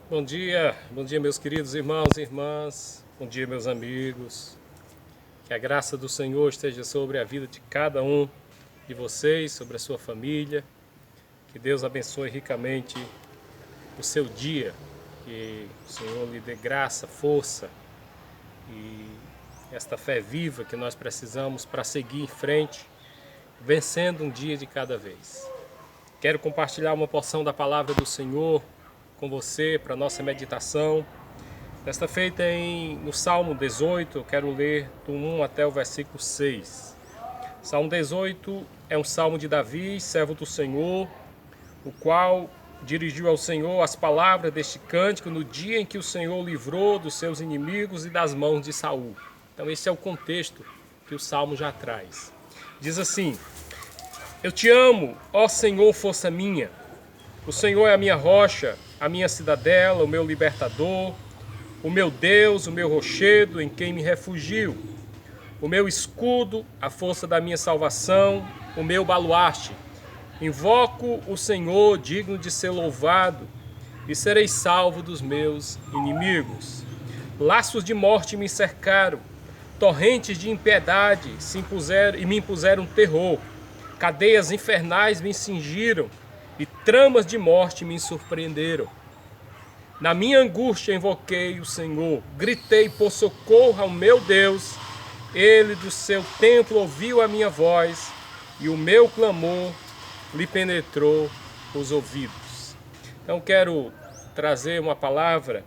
Bom dia meus queridos irmãos e irmãs, bom dia meus amigos. Que a graça do Senhor esteja sobre a vida de cada um de vocês, sobre a sua família. Que Deus abençoe ricamente o seu dia, que o Senhor lhe dê graça, força e esta fé viva que nós precisamos para seguir em frente, vencendo um dia de cada vez. Quero compartilhar uma porção da palavra do Senhor com você para nossa meditação. Desta feita no Salmo 18, eu quero ler do 1 até o versículo 6. Salmo 18 é um salmo de Davi, servo do Senhor, o qual dirigiu ao Senhor as palavras deste cântico no dia em que o Senhor livrou dos seus inimigos e das mãos de Saul. Então esse é o contexto que o salmo já traz. Diz assim: Eu te amo, ó Senhor, força minha. O Senhor é a minha rocha, a minha cidadela, o meu libertador, o meu Deus, o meu rochedo em quem me refugio, o meu escudo, a força da minha salvação, o meu baluarte. Invoco o Senhor, digno de ser louvado, e serei salvo dos meus inimigos. Laços de morte me cercaram, torrentes de impiedade me impuseram terror, cadeias infernais me cingiram, e tramas de morte me surpreenderam. Na minha angústia invoquei o Senhor, gritei por socorro ao meu Deus. Ele do seu templo ouviu a minha voz, e o meu clamor lhe penetrou os ouvidos. Então quero trazer uma palavra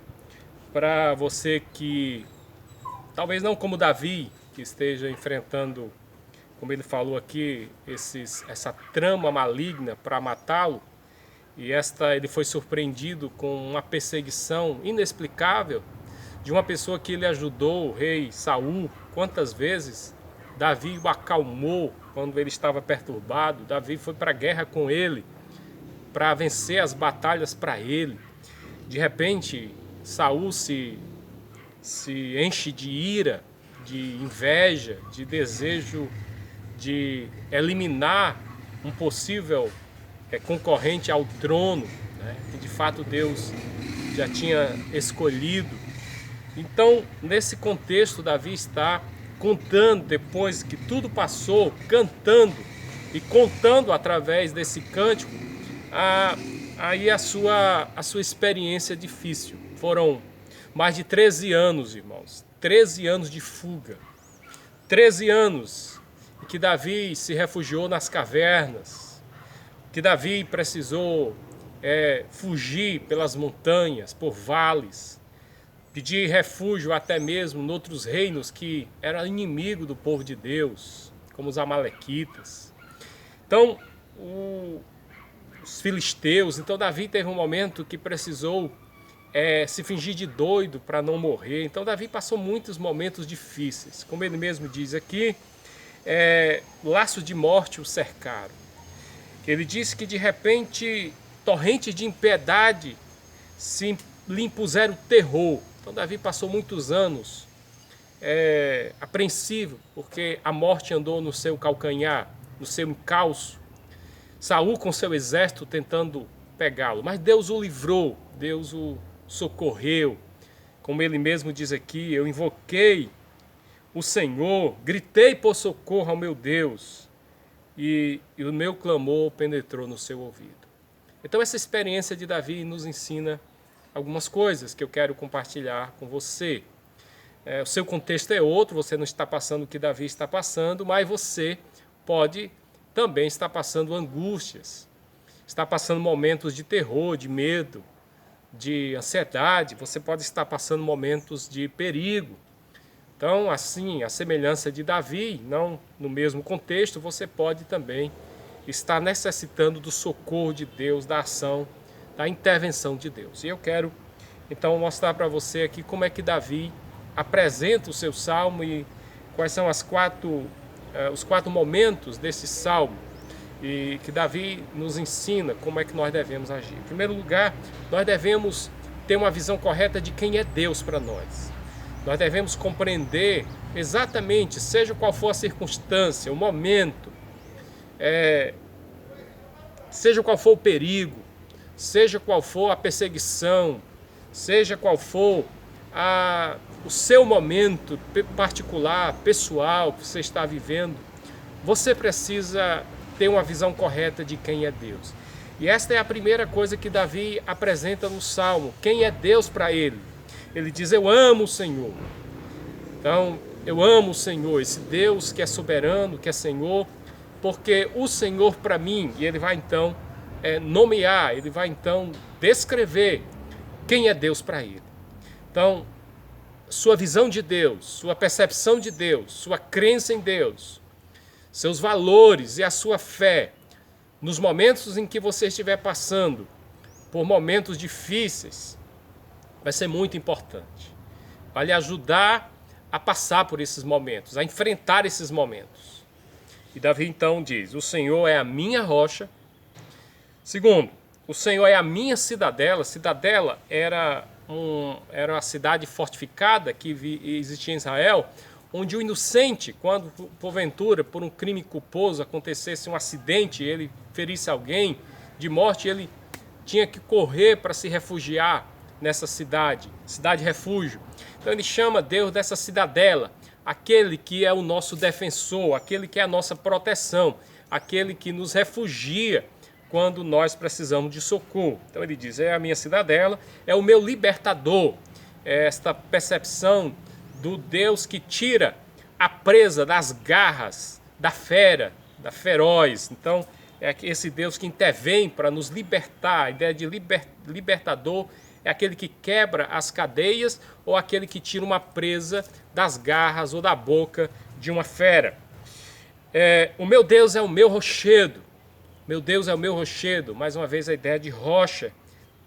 para você que, talvez não como Davi, que esteja enfrentando, como ele falou aqui, essa trama maligna para matá-lo, e ele foi surpreendido com uma perseguição inexplicável de uma pessoa que ele ajudou, o rei Saul. Quantas vezes Davi o acalmou quando ele estava perturbado. Davi foi para a guerra com ele, para vencer as batalhas para ele. De repente, Saul se enche de ira, de inveja, de desejo de eliminar um possível concorrente ao trono, né, que de fato Deus já tinha escolhido. Então, nesse contexto, Davi está contando, depois que tudo passou, cantando e contando através desse cântico a sua experiência difícil. Foram mais de 13 anos, irmãos, 13 anos de fuga, 13 anos em que Davi se refugiou nas cavernas, que Davi precisou fugir pelas montanhas, por vales, pedir refúgio até mesmo em outros reinos que eram inimigos do povo de Deus, como os amalequitas. Então, os filisteus. Então Davi teve um momento que precisou se fingir de doido para não morrer. Então Davi passou muitos momentos difíceis. Como ele mesmo diz aqui, laços de morte o cercaram. Ele disse que de repente torrentes de impiedade lhe impuseram terror. Então Davi passou muitos anos apreensivo, porque a morte andou no seu calcanhar, no seu encalço. Saul com seu exército tentando pegá-lo, mas Deus o livrou, Deus o socorreu. Como ele mesmo diz aqui: eu invoquei o Senhor, gritei por socorro ao meu Deus, e o meu clamor penetrou no seu ouvido. Então essa experiência de Davi nos ensina algumas coisas que eu quero compartilhar com você. O seu contexto é outro, você não está passando o que Davi está passando, mas você pode também estar passando angústias, está passando momentos de terror, de medo, de ansiedade, você pode estar passando momentos de perigo. Então, assim, a semelhança de Davi, não no mesmo contexto, você pode também estar necessitando do socorro de Deus, da ação, da intervenção de Deus. E eu quero, então, mostrar para você aqui como é que Davi apresenta o seu salmo e quais são os quatro momentos desse salmo, e que Davi nos ensina como é que nós devemos agir. Em primeiro lugar, nós devemos ter uma visão correta de quem é Deus para nós. Nós devemos compreender exatamente, seja qual for a circunstância, o momento, seja qual for o perigo, seja qual for a perseguição, seja qual for o seu momento particular, pessoal que você está vivendo, você precisa ter uma visão correta de quem é Deus. E esta é a primeira coisa que Davi apresenta no Salmo. Quem é Deus para ele? Ele diz: eu amo o Senhor. Então, eu amo o Senhor, esse Deus que é soberano, que é Senhor, porque o Senhor para mim, e ele vai então nomear, ele vai então descrever quem é Deus para ele. Então, sua visão de Deus, sua percepção de Deus, sua crença em Deus, seus valores e a sua fé, nos momentos em que você estiver passando por momentos difíceis, vai ser muito importante. Vai lhe ajudar a passar por esses momentos, a enfrentar esses momentos. E Davi então diz: o Senhor é a minha rocha. Segundo, o Senhor é a minha cidadela. Cidadela era uma cidade fortificada que existia em Israel, onde o inocente, quando porventura por um crime culposo acontecesse um acidente, ele ferisse alguém de morte, ele tinha que correr para se refugiar nessa cidade refúgio. Então ele chama Deus dessa cidadela, aquele que é o nosso defensor, aquele que é a nossa proteção, aquele que nos refugia quando nós precisamos de socorro. Então ele diz: é a minha cidadela, é o meu libertador. É esta percepção do Deus que tira a presa das garras da fera, da feroz. Então é esse Deus que intervém para nos libertar. A ideia de libertador é aquele que quebra as cadeias ou aquele que tira uma presa das garras ou da boca de uma fera. O meu Deus é o meu rochedo. Meu Deus é o meu rochedo. Mais uma vez a ideia de rocha,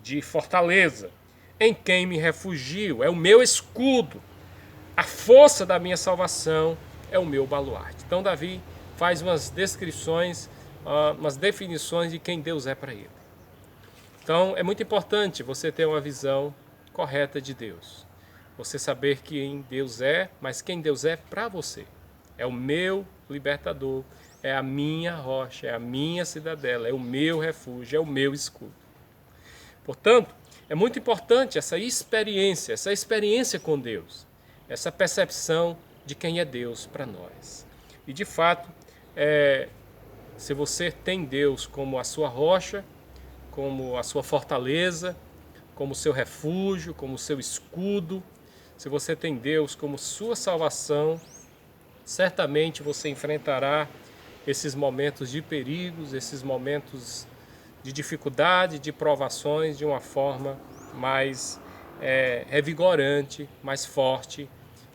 de fortaleza. Em quem me refugio. É o meu escudo. A força da minha salvação é o meu baluarte. Então Davi faz umas descrições, umas definições de quem Deus é para ele. Então é muito importante você ter uma visão correta de Deus. Você saber quem Deus é, mas quem Deus é para você. É o meu libertador, é a minha rocha, é a minha cidadela, é o meu refúgio, é o meu escudo. Portanto, é muito importante essa experiência com Deus, essa percepção de quem é Deus para nós. E de fato, se você tem Deus como a sua rocha, como a sua fortaleza, como seu refúgio, como seu escudo, se você tem Deus como sua salvação, certamente você enfrentará esses momentos de perigos, esses momentos de dificuldade, de provações de uma forma mais revigorante, mais forte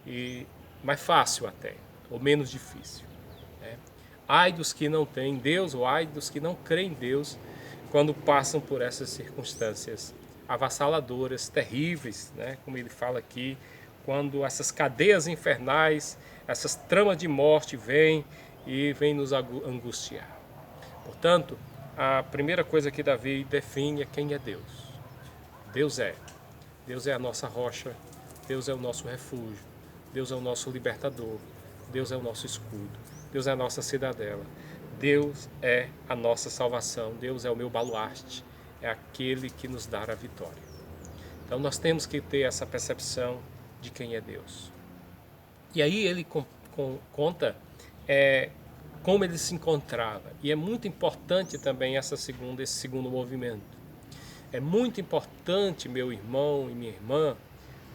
e mais fácil até, ou menos difícil. Ai dos que não têm Deus, ou ai dos que não creem em Deus, quando passam por essas circunstâncias avassaladoras, terríveis, como ele fala aqui, quando essas cadeias infernais, essas tramas de morte vêm e vêm nos angustiar. Portanto, a primeira coisa que Davi define é quem é Deus. Deus é a nossa rocha, Deus é o nosso refúgio, Deus é o nosso libertador, Deus é o nosso escudo, Deus é a nossa cidadela. Deus é a nossa salvação, Deus é o meu baluarte, é aquele que nos dá a vitória. Então nós temos que ter essa percepção de quem é Deus. E aí ele conta como ele se encontrava. E é muito importante também esse segundo movimento. É muito importante, meu irmão e minha irmã,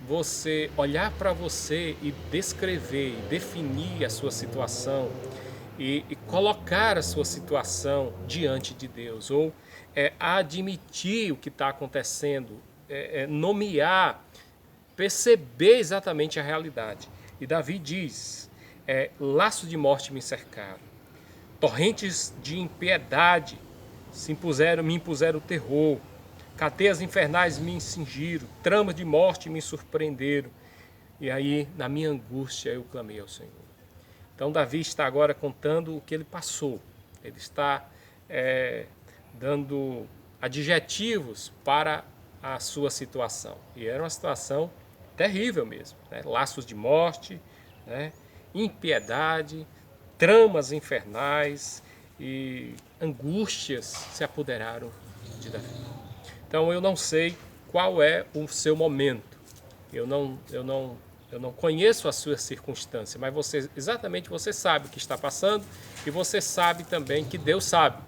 você olhar para você e descrever, e definir a sua situação, e colocar a sua situação diante de Deus, ou admitir o que está acontecendo, nomear, perceber exatamente a realidade. E Davi diz: laços de morte me cercaram, torrentes de impiedade me impuseram terror, cadeias infernais me cingiram, tramas de morte me surpreenderam. E aí, na minha angústia, eu clamei ao Senhor. Então Davi está agora contando o que ele passou. Ele está dando adjetivos para a sua situação. E era uma situação terrível mesmo. Laços de morte, impiedade, tramas infernais e angústias se apoderaram de Davi. Então eu não sei qual é o seu momento. Eu não conheço a sua circunstância, mas exatamente você sabe o que está passando e você sabe também que Deus sabe.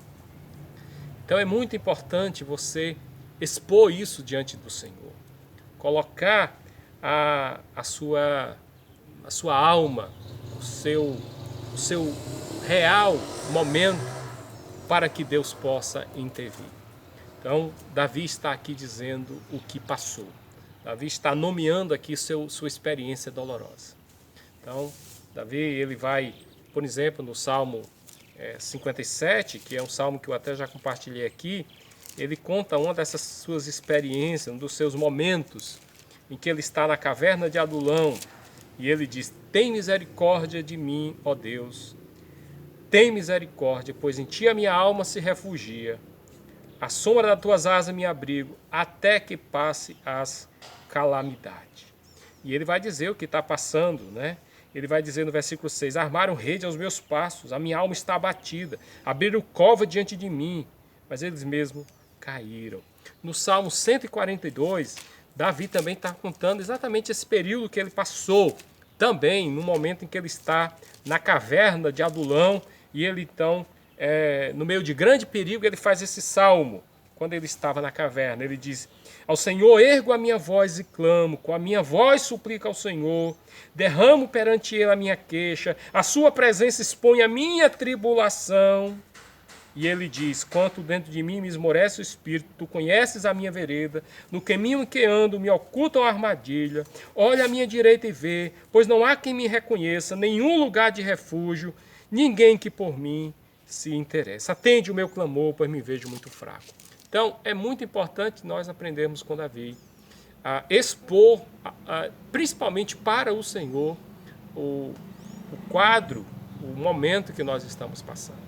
Então é muito importante você expor isso diante do Senhor. Colocar a sua alma, o seu real momento para que Deus possa intervir. Então, Davi está aqui dizendo o que passou. Davi está nomeando aqui sua experiência dolorosa. Então, Davi, ele vai, por exemplo, no Salmo 57, que é um salmo que eu até já compartilhei aqui, ele conta uma dessas suas experiências, um dos seus momentos em que ele está na caverna de Adulão, e ele diz: tem misericórdia de mim, ó Deus, tem misericórdia, pois em ti a minha alma se refugia. À sombra das tuas asas me abrigo, até que passe as calamidades. E ele vai dizer o que está passando, né? Ele vai dizer no versículo 6, armaram rede aos meus passos, a minha alma está abatida, abriram cova diante de mim, mas eles mesmos caíram. No Salmo 142, Davi também está contando exatamente esse período que ele passou, também no momento em que ele está na caverna de Adulão, e ele então, no meio de grande perigo, ele faz esse salmo. Quando ele estava na caverna, ele diz: ao Senhor ergo a minha voz e clamo, com a minha voz suplico ao Senhor, derramo perante ele a minha queixa, a sua presença expõe a minha tribulação. E ele diz: quanto dentro de mim me esmorece o espírito, tu conheces a minha vereda, no caminho em que ando me ocultam a armadilha, olha à minha direita e vê, pois não há quem me reconheça, nenhum lugar de refúgio, ninguém que por mim se interessa. Atende o meu clamor, pois me vejo muito fraco. Então, é muito importante nós aprendermos com Davi a expor, principalmente para o Senhor, o quadro, o momento que nós estamos passando.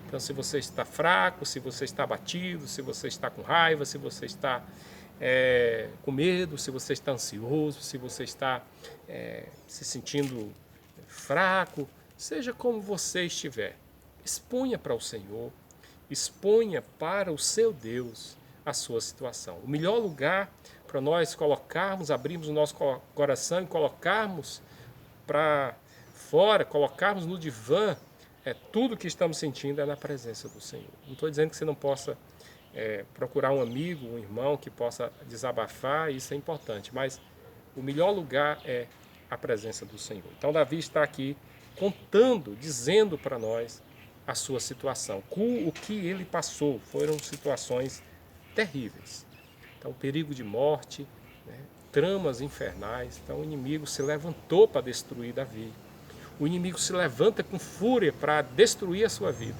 Então, se você está fraco, se você está abatido, se você está com raiva, se você está com medo, se você está ansioso, se você está se sentindo fraco, seja como você estiver, exponha para o Senhor, exponha para o seu Deus a sua situação. O melhor lugar para nós colocarmos, abrirmos o nosso coração e colocarmos para fora, colocarmos no divã, tudo que estamos sentindo é na presença do Senhor. Não estou dizendo que você não possa procurar um amigo, um irmão que possa desabafar, isso é importante, mas o melhor lugar é a presença do Senhor. Então Davi está aqui contando, dizendo para nós a sua situação, o que ele passou. Foram situações terríveis. Então, perigo de morte, né, tramas infernais. Então, o inimigo se levantou para destruir Davi. O inimigo se levanta com fúria para destruir a sua vida.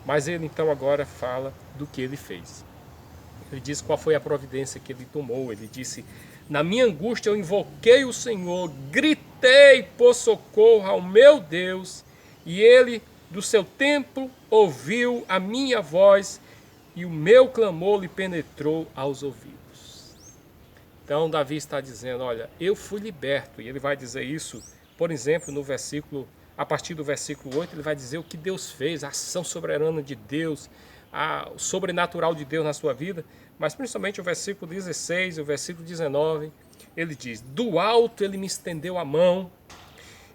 Mas ele, então, agora fala do que ele fez. Ele diz qual foi a providência que ele tomou. Ele disse: na minha angústia eu invoquei o Senhor, gritei por socorro ao meu Deus, e ele do seu templo ouviu a minha voz, e o meu clamor lhe penetrou aos ouvidos. Então Davi está dizendo: olha, eu fui liberto. E ele vai dizer isso, por exemplo, no versículo, a partir do versículo 8, ele vai dizer o que Deus fez, a ação soberana de Deus, o sobrenatural de Deus na sua vida. Mas principalmente o versículo 16, o versículo 19, ele diz: do alto ele me estendeu a mão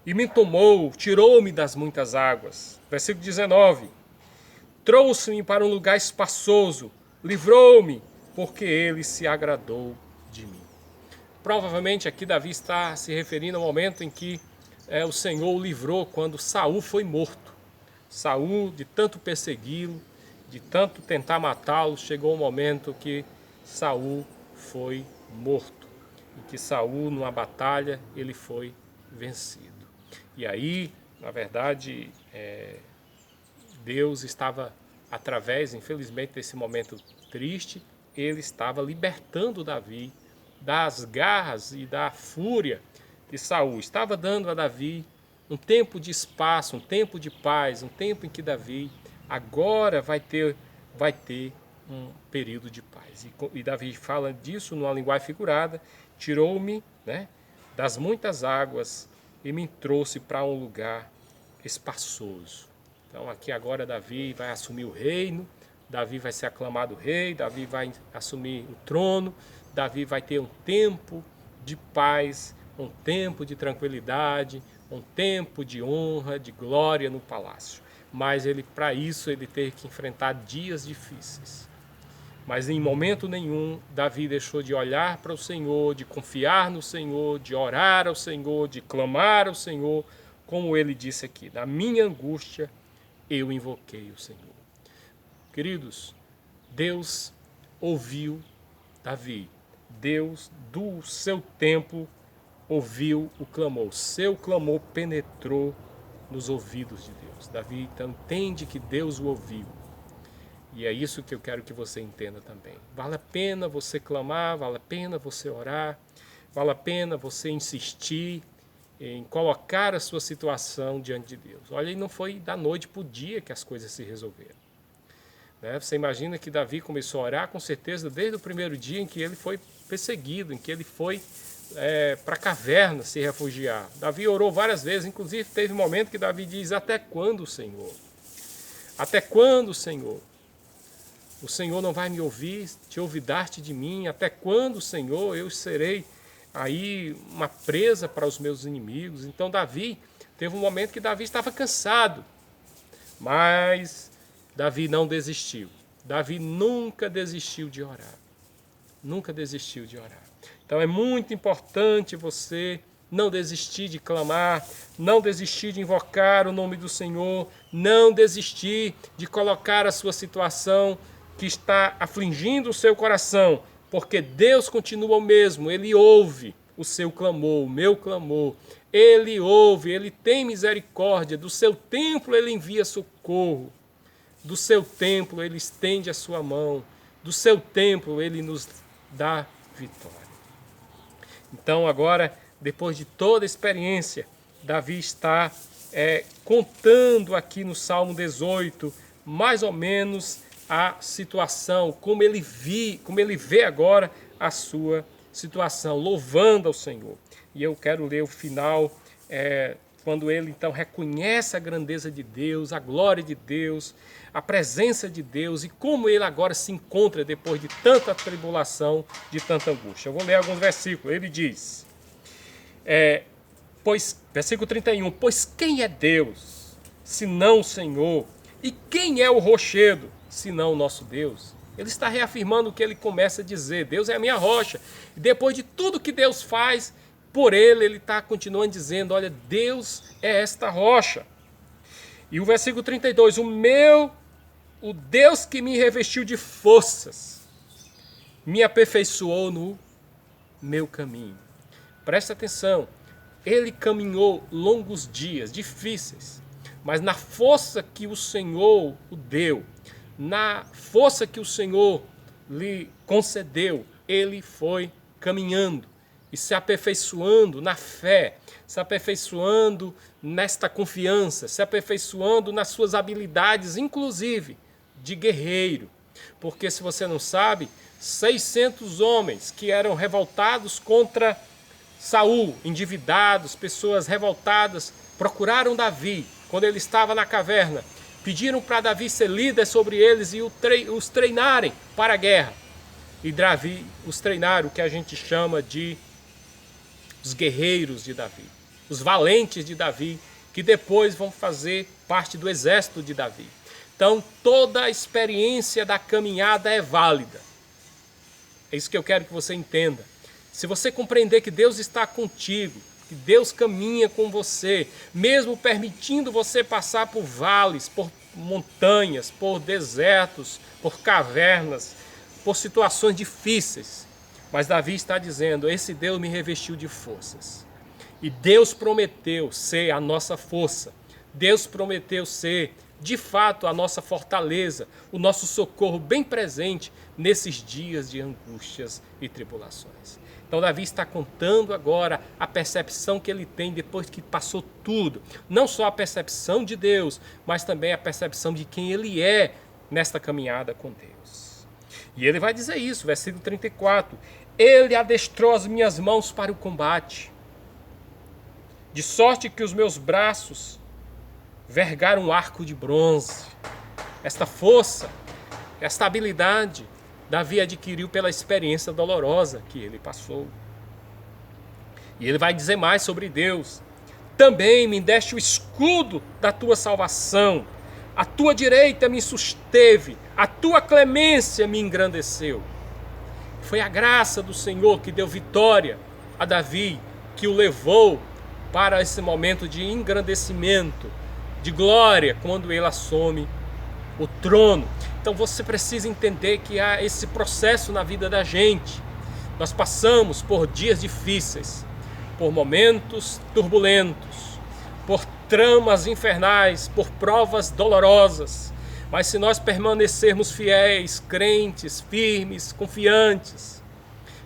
e me tomou, tirou-me das muitas águas. Versículo 19, trouxe-me para um lugar espaçoso, livrou-me, porque ele se agradou de mim. Provavelmente aqui Davi está se referindo ao momento em que o Senhor o livrou quando Saul foi morto. Saul, de tanto persegui-lo, de tanto tentar matá-lo, chegou o momento que Saul foi morto. E que Saul, numa batalha, ele foi vencido. E aí, na verdade, Deus estava, através, infelizmente, desse momento triste, ele estava libertando Davi das garras e da fúria de Saul. Estava dando a Davi um tempo de espaço, um tempo de paz, um tempo em que Davi agora vai ter um período de paz. E Davi fala disso numa linguagem figurada: tirou-me, né, das muitas águas e me trouxe para um lugar espaçoso. Então aqui agora Davi vai assumir o reino, Davi vai ser aclamado rei, Davi vai assumir o trono, Davi vai ter um tempo de paz, um tempo de tranquilidade, um tempo de honra, de glória no palácio. Mas para isso ele teve que enfrentar dias difíceis. Mas em momento nenhum Davi deixou de olhar para o Senhor, de confiar no Senhor, de orar ao Senhor, de clamar ao Senhor, como ele disse aqui: na minha angústia eu invoquei o Senhor. Queridos, Deus ouviu Davi. Deus do seu templo ouviu o clamor. Seu clamor penetrou nos ouvidos de Deus. Davi então entende que Deus o ouviu. E é isso que eu quero que você entenda também. Vale a pena você clamar, vale a pena você orar, vale a pena você insistir em colocar a sua situação diante de Deus. Olha, e não foi da noite para o dia que as coisas se resolveram. Né? Você imagina que Davi começou a orar, com certeza, desde o primeiro dia em que ele foi perseguido, em que ele foi para a caverna se refugiar. Davi orou várias vezes, inclusive teve um momento que Davi diz: até quando, Senhor? Até quando, Senhor? O Senhor não vai me ouvir, te olvidar-te de mim? Até quando, Senhor, eu serei aí uma presa para os meus inimigos? Então Davi, teve um momento que Davi estava cansado, mas Davi não desistiu. Davi nunca desistiu de orar. Nunca desistiu de orar. Então é muito importante você não desistir de clamar, não desistir de invocar o nome do Senhor, não desistir de colocar a sua situação que está afligindo o seu coração, porque Deus continua o mesmo, Ele ouve o seu clamor, o meu clamor, Ele ouve, Ele tem misericórdia, do seu templo Ele envia socorro, do seu templo Ele estende a sua mão, do seu templo Ele nos dá vitória. Então agora, depois de toda a experiência, Davi está contando aqui no Salmo 18, mais ou menos a situação, como ele vê agora a sua situação, louvando ao Senhor. E eu quero ler o final, quando ele então reconhece a grandeza de Deus, a glória de Deus, a presença de Deus e como ele agora se encontra depois de tanta tribulação, de tanta angústia. Eu vou ler alguns versículos. Ele diz, versículo 31, pois quem é Deus, senão o Senhor? E quem é o rochedo, senão o nosso Deus? Ele está reafirmando o que ele começa a dizer: Deus é a minha rocha. E depois de tudo que Deus faz por ele está continuando dizendo: olha, Deus é esta rocha. E o versículo 32, o Deus que me revestiu de forças, me aperfeiçoou no meu caminho. Presta atenção, ele caminhou longos dias, difíceis, mas na força que o Senhor o deu, na força que o Senhor lhe concedeu, ele foi caminhando e se aperfeiçoando na fé, se aperfeiçoando nesta confiança, se aperfeiçoando nas suas habilidades, inclusive de guerreiro. Porque, se você não sabe, 600 homens que eram revoltados contra Saul, endividados, pessoas revoltadas, procuraram Davi quando ele estava na caverna, pediram para Davi ser líder sobre eles e os treinarem para a guerra. E Davi os treinaram, o que a gente chama de os guerreiros de Davi, os valentes de Davi, que depois vão fazer parte do exército de Davi. Então, toda a experiência da caminhada é válida. É isso que eu quero que você entenda. Se você compreender que Deus está contigo, que Deus caminha com você, mesmo permitindo você passar por vales, por montanhas, por desertos, por cavernas, por situações difíceis. Mas Davi está dizendo, esse Deus me revestiu de forças. E Deus prometeu ser a nossa força. Deus prometeu ser, de fato, a nossa fortaleza, o nosso socorro bem presente nesses dias de angústias e tribulações. Então Davi está contando agora a percepção que ele tem depois que passou tudo. Não só a percepção de Deus, mas também a percepção de quem ele é nesta caminhada com Deus. E ele vai dizer isso, versículo 34. Ele adestrou as minhas mãos para o combate, de sorte que os meus braços vergaram um arco de bronze. Esta força, esta habilidade Davi adquiriu pela experiência dolorosa que ele passou. E ele vai dizer mais sobre Deus. Também me deste o escudo da tua salvação. A tua direita me susteve. A tua clemência me engrandeceu. Foi a graça do Senhor que deu vitória a Davi, que o levou para esse momento de engrandecimento, de glória, quando ele assume o trono. Então você precisa entender que há esse processo na vida da gente. Nós passamos por dias difíceis, por momentos turbulentos, por tramas infernais, por provas dolorosas. Mas se nós permanecermos fiéis, crentes, firmes, confiantes,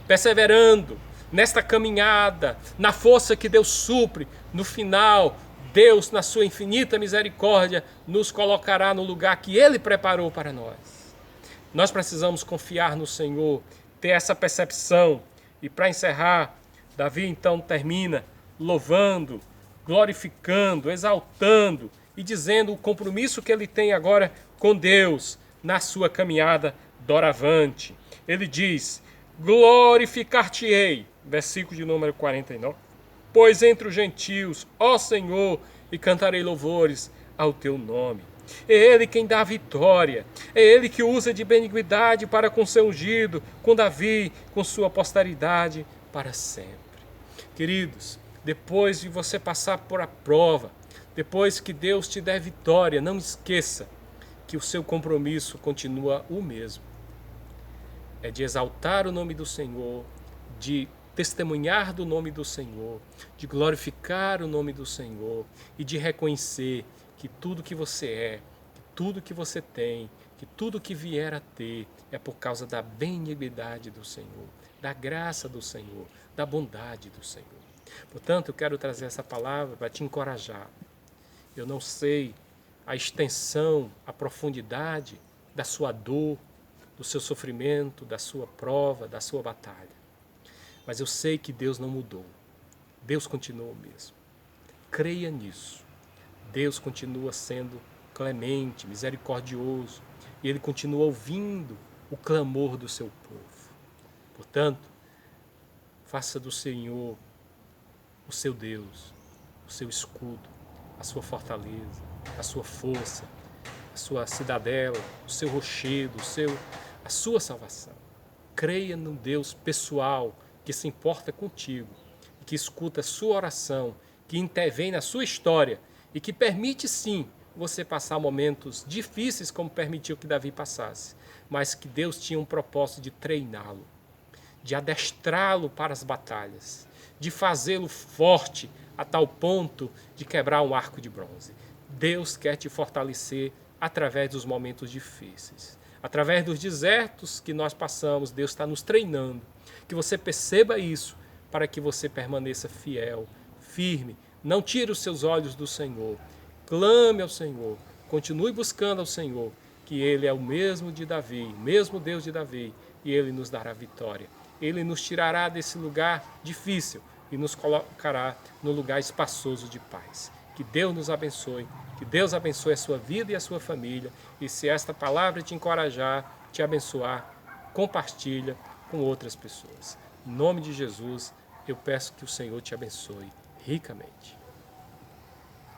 perseverando nesta caminhada, na força que Deus supre, no final, Deus, na sua infinita misericórdia, nos colocará no lugar que Ele preparou para nós. Nós precisamos confiar no Senhor, ter essa percepção. E para encerrar, Davi então termina louvando, glorificando, exaltando e dizendo o compromisso que ele tem agora com Deus na sua caminhada doravante. Ele diz: glorificar-te-ei, versículo de número 49, pois entre os gentios, ó Senhor, e cantarei louvores ao teu nome. É Ele quem dá a vitória, é Ele que usa de benignidade para com seu ungido, com Davi, com sua posteridade para sempre. Queridos, depois de você passar por a prova, depois que Deus te der vitória, não esqueça que o seu compromisso continua o mesmo. É de exaltar o nome do Senhor, de testemunhar do nome do Senhor, de glorificar o nome do Senhor e de reconhecer que tudo que você é, que tudo que você tem, que tudo que vier a ter é por causa da benignidade do Senhor, da graça do Senhor, da bondade do Senhor. Portanto, eu quero trazer essa palavra para te encorajar. Eu não sei a extensão, a profundidade da sua dor, do seu sofrimento, da sua prova, da sua batalha. Mas eu sei que Deus não mudou. Deus continua o mesmo. Creia nisso. Deus continua sendo clemente, misericordioso, e Ele continua ouvindo o clamor do seu povo. Portanto, faça do Senhor o seu Deus, o seu escudo, a sua fortaleza, a sua força, a sua cidadela, o seu rochedo, a sua salvação. Creia no Deus pessoal que se importa contigo, que escuta a sua oração, que intervém na sua história e que permite sim você passar momentos difíceis como permitiu que Davi passasse, mas que Deus tinha um propósito de treiná-lo, de adestrá-lo para as batalhas, de fazê-lo forte a tal ponto de quebrar um arco de bronze. Deus quer te fortalecer através dos momentos difíceis. Através dos desertos que nós passamos, Deus está nos treinando. Que você perceba isso para que você permaneça fiel, firme. Não tire os seus olhos do Senhor. Clame ao Senhor. Continue buscando ao Senhor, que Ele é o mesmo de Davi, o mesmo Deus de Davi, e Ele nos dará vitória. Ele nos tirará desse lugar difícil e nos colocará no lugar espaçoso de paz. Que Deus nos abençoe, que Deus abençoe a sua vida e a sua família. E se esta palavra te encorajar, te abençoar, compartilha com outras pessoas. Em nome de Jesus, eu peço que o Senhor te abençoe ricamente.